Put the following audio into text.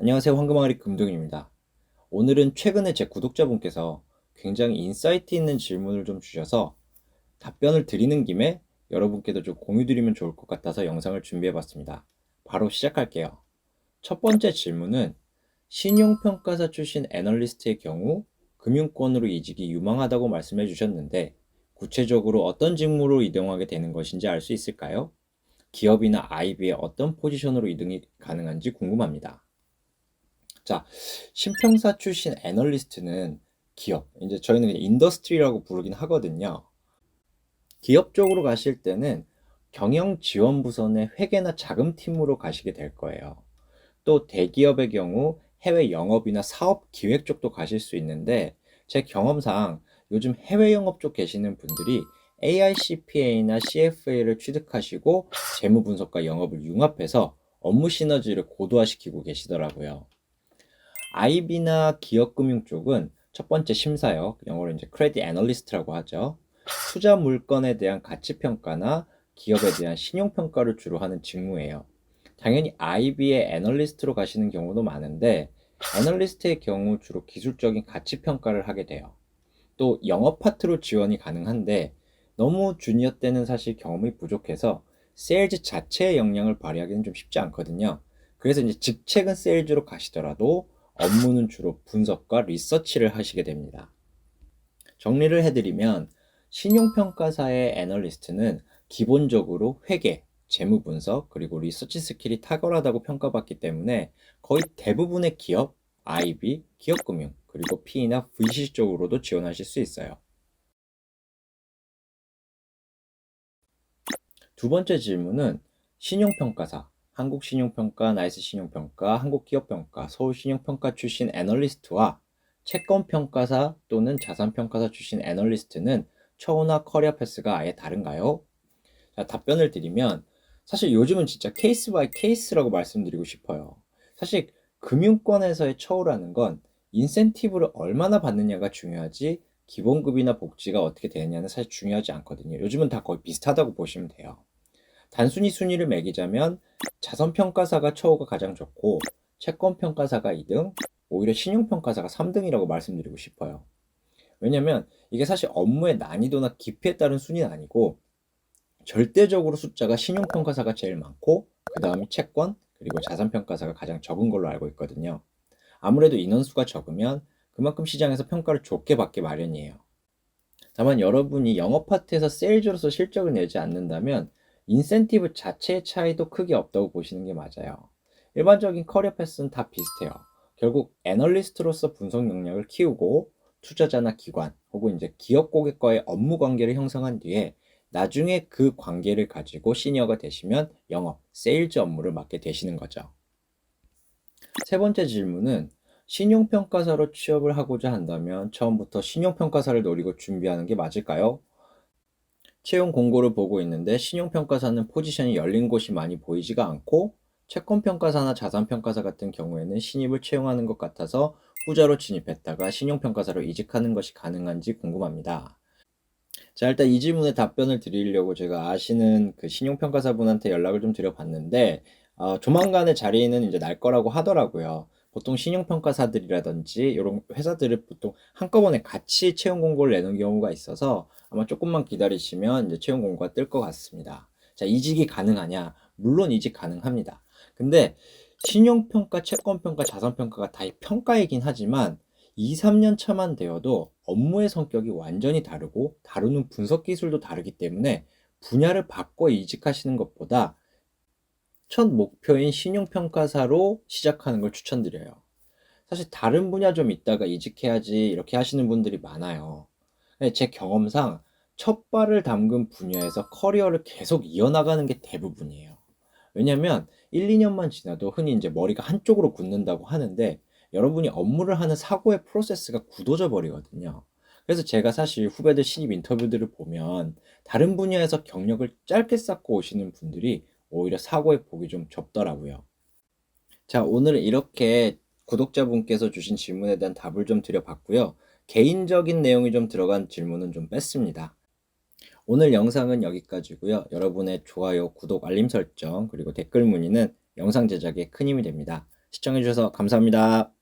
안녕하세요. 황금아리 금동입니다. 오늘은 최근에 제 구독자분께서 굉장히 인사이트 있는 질문을 좀 주셔서 답변을 드리는 김에 여러분께도 좀 공유 드리면 좋을 것 같아서 영상을 준비해 봤습니다. 바로 시작할게요. 첫 번째 질문은 신용평가사 출신 애널리스트의 경우 금융권으로 이직이 유망하다고 말씀해 주셨는데 구체적으로 어떤 직무로 이동하게 되는 것인지 알 수 있을까요? 기업이나 IB의 어떤 포지션으로 이동이 가능한지 궁금합니다. 자, 신평사 출신 애널리스트는 기업, 이제 저희는 그냥 인더스트리라고 부르긴 하거든요. 기업 쪽으로 가실 때는 경영지원부서의 회계나 자금팀으로 가시게 될 거예요. 또 대기업의 경우 해외 영업이나 사업 기획 쪽도 가실 수 있는데 제 경험상 요즘 해외 영업 쪽 계시는 분들이 AICPA나 CFA를 취득하시고 재무 분석과 영업을 융합해서 업무 시너지를 고도화시키고 계시더라고요. IB나 기업금융 쪽은 첫 번째 심사역, 영어로 이제 크레딧 애널리스트라고 하죠. 투자 물건에 대한 가치 평가나 기업에 대한 신용 평가를 주로 하는 직무예요. 당연히 IB의 애널리스트로 가시는 경우도 많은데 애널리스트의 경우 주로 기술적인 가치 평가를 하게 돼요. 또 영업 파트로 지원이 가능한데 너무 주니어 때는 사실 경험이 부족해서 세일즈 자체의 역량을 발휘하기는 좀 쉽지 않거든요. 그래서 이제 직책은 세일즈로 가시더라도 업무는 주로 분석과 리서치를 하시게 됩니다. 정리를 해드리면 신용평가사의 애널리스트는 기본적으로 회계, 재무 분석, 그리고 리서치 스킬이 탁월하다고 평가받기 때문에 거의 대부분의 기업, IB, 기업금융, 그리고 P나 VC 쪽으로도 지원하실 수 있어요. 두 번째 질문은 신용평가사, 한국신용평가, 나이스신용평가, 한국기업평가, 서울신용평가 출신 애널리스트와 채권평가사 또는 자산평가사 출신 애널리스트는 처우나 커리어 패스가 아예 다른가요? 자, 답변을 드리면 사실 요즘은 진짜 케이스 바이 케이스라고 말씀드리고 싶어요. 사실 금융권에서의 처우라는 건 인센티브를 얼마나 받느냐가 중요하지 기본급이나 복지가 어떻게 되느냐는 사실 중요하지 않거든요. 요즘은 다 거의 비슷하다고 보시면 돼요. 단순히 순위를 매기자면 자선평가사가 처우가 가장 좋고 채권평가사가 2등, 오히려 신용평가사가 3등이라고 말씀드리고 싶어요. 왜냐면 이게 사실 업무의 난이도나 깊이에 따른 순위는 아니고 절대적으로 숫자가 신용평가사가 제일 많고 그 다음이 채권 그리고 자산평가사가 가장 적은 걸로 알고 있거든요. 아무래도 인원수가 적으면 그만큼 시장에서 평가를 좋게 받기 마련이에요. 다만 여러분이 영업 파트에서 세일즈로서 실적을 내지 않는다면 인센티브 자체의 차이도 크게 없다고 보시는 게 맞아요. 일반적인 커리어 패스는 다 비슷해요. 결국 애널리스트로서 분석 능력을 키우고 투자자나 기관 혹은 이제 기업 고객과의 업무 관계를 형성한 뒤에 나중에 그 관계를 가지고 시니어가 되시면 영업, 세일즈 업무를 맡게 되시는 거죠. 세 번째 질문은 신용평가사로 취업을 하고자 한다면 처음부터 신용평가사를 노리고 준비하는 게 맞을까요? 채용 공고를 보고 있는데 신용평가사는 포지션이 열린 곳이 많이 보이지가 않고 채권평가사나 자산평가사 같은 경우에는 신입을 채용하는 것 같아서 후자로 진입했다가 신용평가사로 이직하는 것이 가능한지 궁금합니다. 자, 일단 이 질문에 답변을 드리려고 제가 아시는 그 신용평가사분한테 연락을 좀 드려봤는데, 조만간에 자리는 이제 날 거라고 하더라고요. 보통 신용평가사들이라든지 이런 회사들을 보통 한꺼번에 같이 채용 공고를 내는 경우가 있어서 아마 조금만 기다리시면 이제 채용 공고가 뜰 것 같습니다. 자, 이직이 가능하냐? 물론 이직 가능합니다. 근데 신용평가, 채권평가, 자산평가가 다 평가이긴 하지만 2, 3년 차만 되어도 업무의 성격이 완전히 다르고 다루는 분석 기술도 다르기 때문에 분야를 바꿔 이직하시는 것보다 첫 목표인 신용평가사로 시작하는 걸 추천드려요. 사실 다른 분야 좀 있다가 이직해야지 이렇게 하시는 분들이 많아요. 근데 제 경험상 첫 발을 담근 분야에서 커리어를 계속 이어나가는 게 대부분이에요. 왜냐면 1, 2년만 지나도 흔히 이제 머리가 한쪽으로 굳는다고 하는데 여러분이 업무를 하는 사고의 프로세스가 굳어져 버리거든요. 그래서 제가 사실 후배들 신입 인터뷰들을 보면 다른 분야에서 경력을 짧게 쌓고 오시는 분들이 오히려 사고의 폭이 좀 좁더라고요. 자, 오늘은 이렇게 구독자분께서 주신 질문에 대한 답을 좀 드려봤고요. 개인적인 내용이 좀 들어간 질문은 좀 뺐습니다. 오늘 영상은 여기까지고요. 여러분의 좋아요, 구독, 알림 설정, 그리고 댓글 문의는 영상 제작에 큰 힘이 됩니다. 시청해주셔서 감사합니다.